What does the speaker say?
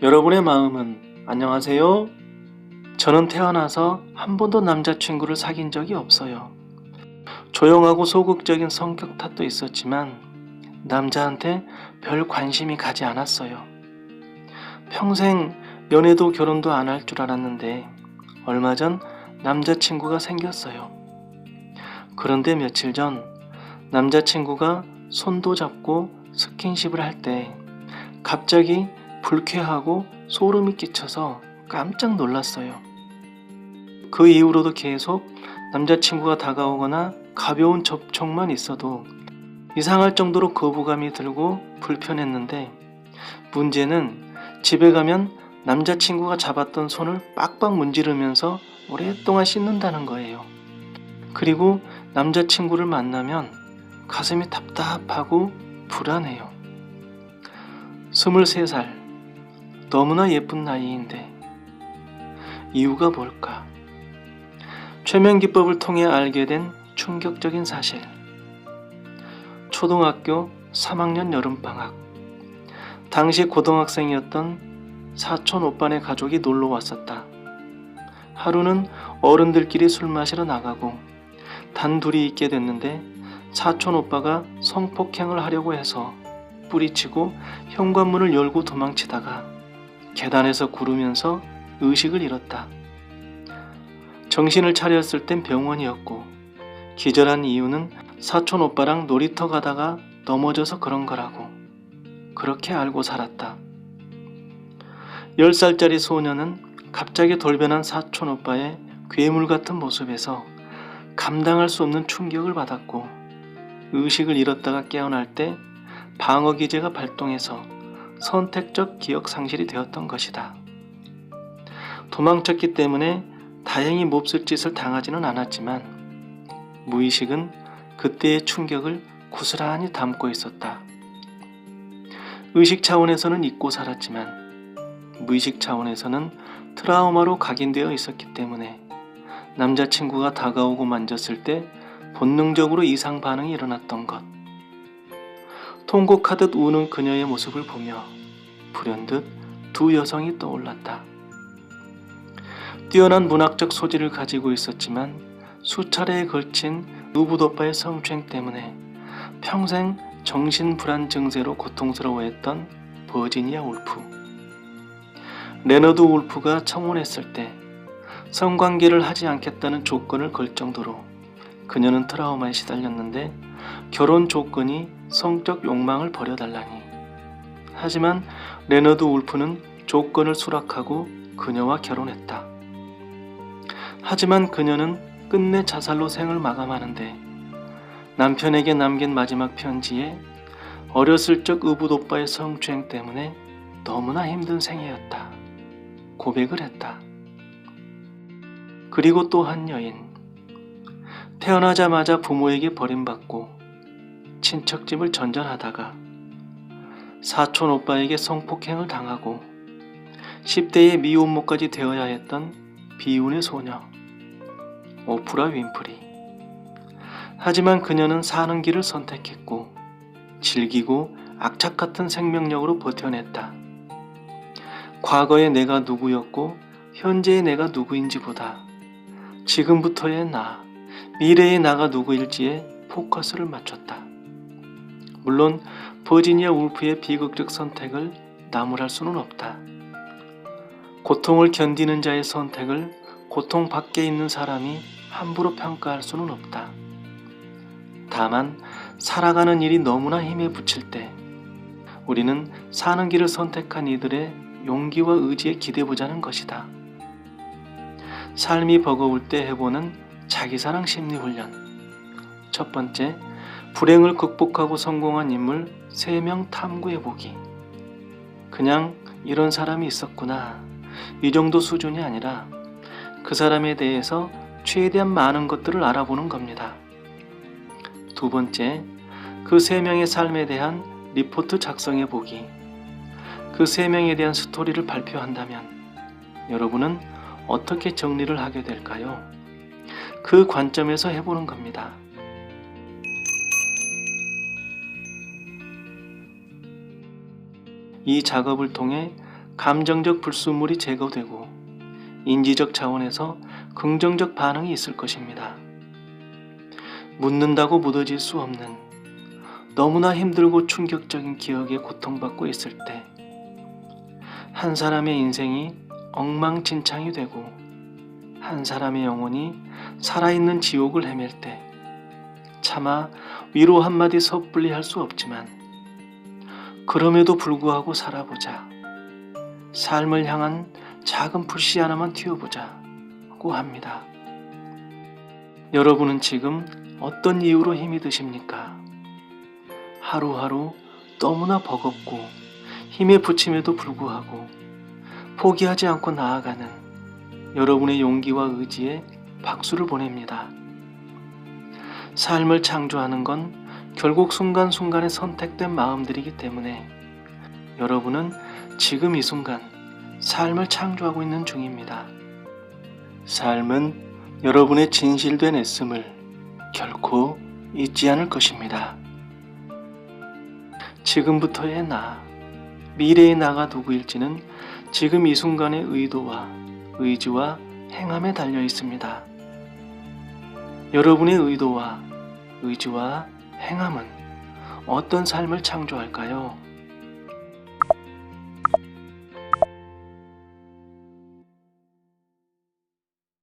여러분의 마음은 안녕하세요? 저는 태어나서 한 번도 남자친구를 사귄 적이 없어요. 조용하고 소극적인 성격 탓도 있었지만 남자한테 별 관심이 가지 않았어요. 평생 연애도 결혼도 안 할 줄 알았는데 얼마 전 남자친구가 생겼어요. 그런데 며칠 전 남자친구가 손도 잡고 스킨십을 할 때 갑자기 불쾌하고 소름이 끼쳐서 깜짝 놀랐어요. 그 이후로도 계속 남자친구가 다가오거나 가벼운 접촉만 있어도 이상할 정도로 거부감이 들고 불편했는데, 문제는 집에 가면 남자친구가 잡았던 손을 빡빡 문지르면서 오랫동안 씻는다는 거예요. 그리고 남자친구를 만나면 가슴이 답답하고 불안해요. 23살, 너무나 예쁜 나이인데 이유가 뭘까? 최면기법을 통해 알게 된 충격적인 사실. 초등학교 3학년 여름방학, 당시 고등학생이었던 사촌 오빠네 가족이 놀러 왔었다. 하루는 어른들끼리 술 마시러 나가고 단둘이 있게 됐는데, 사촌 오빠가 성폭행을 하려고 해서 뿌리치고 현관문을 열고 도망치다가 계단에서 구르면서 의식을 잃었다. 정신을 차렸을 땐 병원이었고, 기절한 이유는 사촌 오빠랑 놀이터 가다가 넘어져서 그런 거라고 그렇게 알고 살았다. 10살짜리 소녀는 갑자기 돌변한 사촌 오빠의 괴물 같은 모습에서 감당할 수 없는 충격을 받았고, 의식을 잃었다가 깨어날 때 방어기제가 발동해서 선택적 기억 상실이 되었던 것이다. 도망쳤기 때문에 다행히 몹쓸 짓을 당하지는 않았지만 무의식은 그때의 충격을 고스란히 담고 있었다. 의식 차원에서는 잊고 살았지만 무의식 차원에서는 트라우마로 각인되어 있었기 때문에 남자친구가 다가오고 만졌을 때 본능적으로 이상 반응이 일어났던 것. 통곡하듯 우는 그녀의 모습을 보며 불현듯 두 여성이 떠올랐다. 뛰어난 문학적 소질을 가지고 있었지만 수차례에 걸친 누부도빠의 성추행 때문에 평생 정신불안 증세로 고통스러워했던 버지니아 울프. 레너드 울프가 청혼했을 때 성관계를 하지 않겠다는 조건을 걸 정도로 그녀는 트라우마에 시달렸는데, 결혼 조건이 성적 욕망을 버려달라니. 하지만 레너드 울프는 조건을 수락하고 그녀와 결혼했다. 하지만 그녀는 끝내 자살로 생을 마감하는데, 남편에게 남긴 마지막 편지에 어렸을 적 의붓오빠의 성추행 때문에 너무나 힘든 생애였다 고백을 했다. 그리고 또 한 여인, 태어나자마자 부모에게 버림받고 친척집을 전전하다가 사촌 오빠에게 성폭행을 당하고 10대의 미혼모까지 되어야 했던 비운의 소녀 오프라 윈프리. 하지만 그녀는 사는 길을 선택했고 질기고 악착 같은 생명력으로 버텨냈다. 과거의 내가 누구였고 현재의 내가 누구인지보다 지금부터의 나, 미래의 나가 누구일지에 포커스를 맞췄다. 물론 버지니아 울프의 비극적 선택을 나무랄 수는 없다. 고통을 견디는 자의 선택을 고통 밖에 있는 사람이 함부로 평가할 수는 없다. 다만 살아가는 일이 너무나 힘에 부칠 때 우리는 사는 길을 선택한 이들의 용기와 의지에 기대보자는 것이다. 삶이 버거울 때 해보는 자기사랑 심리훈련. 첫 번째, 불행을 극복하고 성공한 인물 3명 탐구해보기. 그냥 이런 사람이 있었구나, 이 정도 수준이 아니라 그 사람에 대해서 최대한 많은 것들을 알아보는 겁니다. 두 번째, 그 3명의 삶에 대한 리포트 작성해보기. 그 3명에 대한 스토리를 발표한다면 여러분은 어떻게 정리를 하게 될까요? 그 관점에서 해보는 겁니다. 이 작업을 통해 감정적 불순물이 제거되고 인지적 차원에서 긍정적 반응이 있을 것입니다. 묻는다고 묻어질 수 없는 너무나 힘들고 충격적인 기억에 고통받고 있을 때, 한 사람의 인생이 엉망진창이 되고 한 사람의 영혼이 살아있는 지옥을 헤맬 때 차마 위로 한마디 섣불리 할 수 없지만 그럼에도 불구하고 살아보자, 삶을 향한 작은 불씨 하나만 튀어보자고 합니다. 여러분은 지금 어떤 이유로 힘이 드십니까? 하루하루 너무나 버겁고 힘에 부침에도 불구하고 포기하지 않고 나아가는 여러분의 용기와 의지에 박수를 보냅니다. 삶을 창조하는 건 결국 순간순간에 선택된 마음들이기 때문에 여러분은 지금 이 순간 삶을 창조하고 있는 중입니다. 삶은 여러분의 진실된 애씀을 결코 잊지 않을 것입니다. 지금부터의 나, 미래의 나가 누구일지는 지금 이 순간의 의도와 의지와 행함에 달려 있습니다. 여러분의 의도와 의지와 행함은 어떤 삶을 창조할까요?